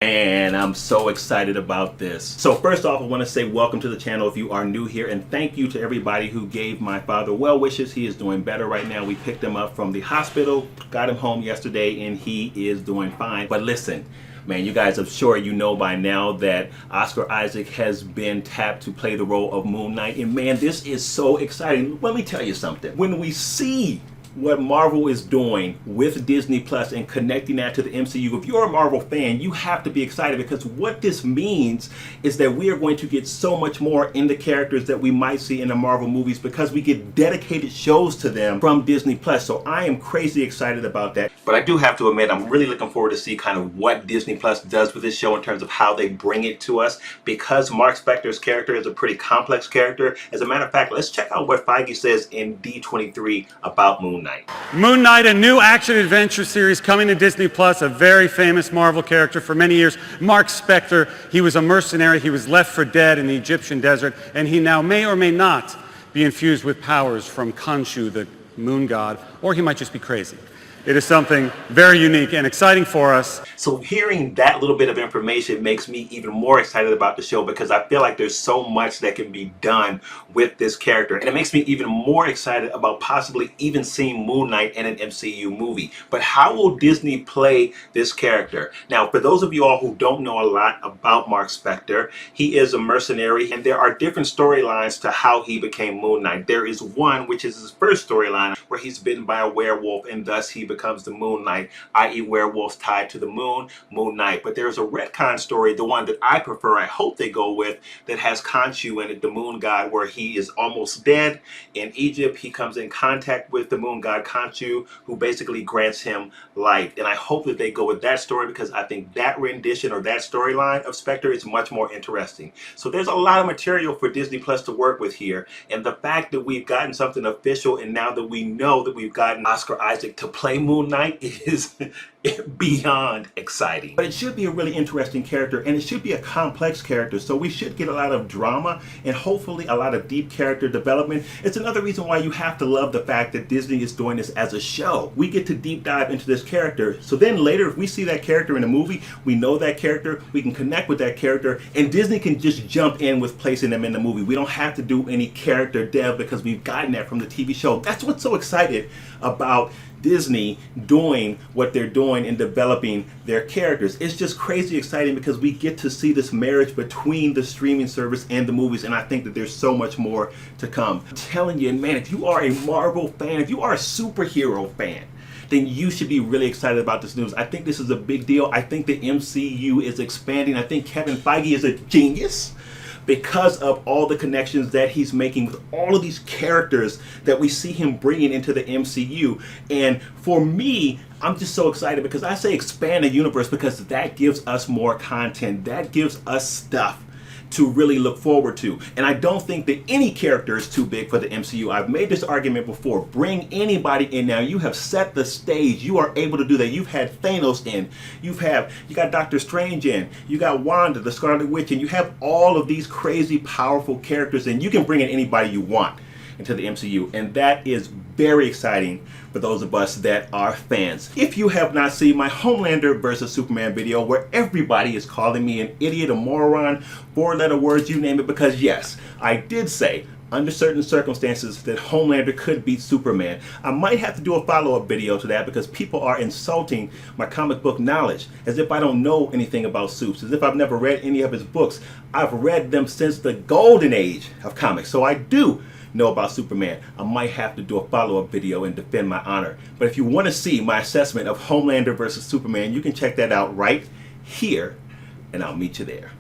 And I'm so excited about this. So first off, I want to say welcome to the channel if you are new here, and thank you to everybody who gave my father well wishes. He is doing better right now. We picked him up from the hospital, got him home yesterday, and he is doing fine. But listen, man, you guys, I'm sure you know by now that Oscar Isaac has been tapped to play the role of Moon Knight, and man, this is so exciting. Let me tell you something. When we see what Marvel is doing with Disney Plus and connecting that to the MCU, if you're a Marvel fan, you have to be excited, because what this means is that we are going to get so much more in the characters that we might see in the Marvel movies, because we get dedicated shows to them from Disney Plus. So I am crazy excited about that. But I do have to admit, I'm really looking forward to see kind of what Disney Plus does with this show in terms of how they bring it to us, because Mark Spector's character is a pretty complex character. As a matter of fact, let's check out what Feige says in D23 about Moon Knight. Moon Knight, a new action-adventure series coming to Disney Plus, a very famous Marvel character for many years. Mark Spector, he was a mercenary, he was left for dead in the Egyptian desert, and he now may or may not be infused with powers from Khonshu, the moon god, or he might just be crazy. It is something very unique and exciting for us. So hearing that little bit of information makes me even more excited about the show, because I feel like there's so much that can be done with this character. And it makes me even more excited about possibly even seeing Moon Knight in an MCU movie. But how will Disney play this character? Now, for those of you all who don't know a lot about Mark Spector, he is a mercenary, and there are different storylines to how he became Moon Knight. There is one, which is his first storyline, where he's bitten by a werewolf, and thus he becomes the Moon Knight, i.e. werewolves tied to the moon, Moon Knight. But there's a retcon story, the one that I prefer, I hope they go with, that has Khonshu in it, the moon god, where he is almost dead in Egypt. He comes in contact with the moon god Khonshu, who basically grants him life. And I hope that they go with that story, because I think that rendition or that storyline of Spector is much more interesting. So there's a lot of material for Disney Plus to work with here. And the fact that we've gotten something official, and now that we know that we've gotten Oscar Isaac to play Moon Knight, is beyond exciting. But it should be a really interesting character, and it should be a complex character, so we should get a lot of drama and hopefully a lot of deep character development. It's another reason why you have to love the fact that Disney is doing this as a show. We get to deep dive into this character, so then later if we see that character in a movie, we know that character, we can connect with that character, and Disney can just jump in with placing them in the movie. We don't have to do any character dev, because we've gotten that from the TV show. That's what's so excited about Disney doing what they're doing in developing their characters. It's just crazy exciting, because we get to see this marriage between the streaming service and the movies, and I think that there's so much more to come. I'm telling you, man, if you are a Marvel fan, if you are a superhero fan, then you should be really excited about this news. I think this is a big deal. I think the MCU is expanding. I think Kevin Feige is a genius, because of all the connections that he's making with all of these characters that we see him bringing into the MCU. And for me, I'm just so excited, because I say expand the universe, because that gives us more content. That gives us stuff to really look forward to. And I don't think that any character is too big for the MCU. I've made this argument before. Bring anybody in now. You have set the stage. You are able to do that. You've had Thanos in. You got Doctor Strange in. You got Wanda, the Scarlet Witch, and you have all of these crazy, powerful characters, and you can bring in anybody you want into the MCU, and that is very exciting for those of us that are fans. If you have not seen my Homelander versus Superman video, where everybody is calling me an idiot, a moron, four-letter words, you name it, because yes, I did say under certain circumstances that Homelander could beat Superman. I might have to do a follow-up video to that, because people are insulting my comic book knowledge, as if I don't know anything about Supes, as if I've never read any of his books. I've read them since the golden age of comics, so I do know about Superman. I might have to do a follow-up video and defend my honor. But if you want to see my assessment of Homelander versus Superman, you can check that out right here, and I'll meet you there.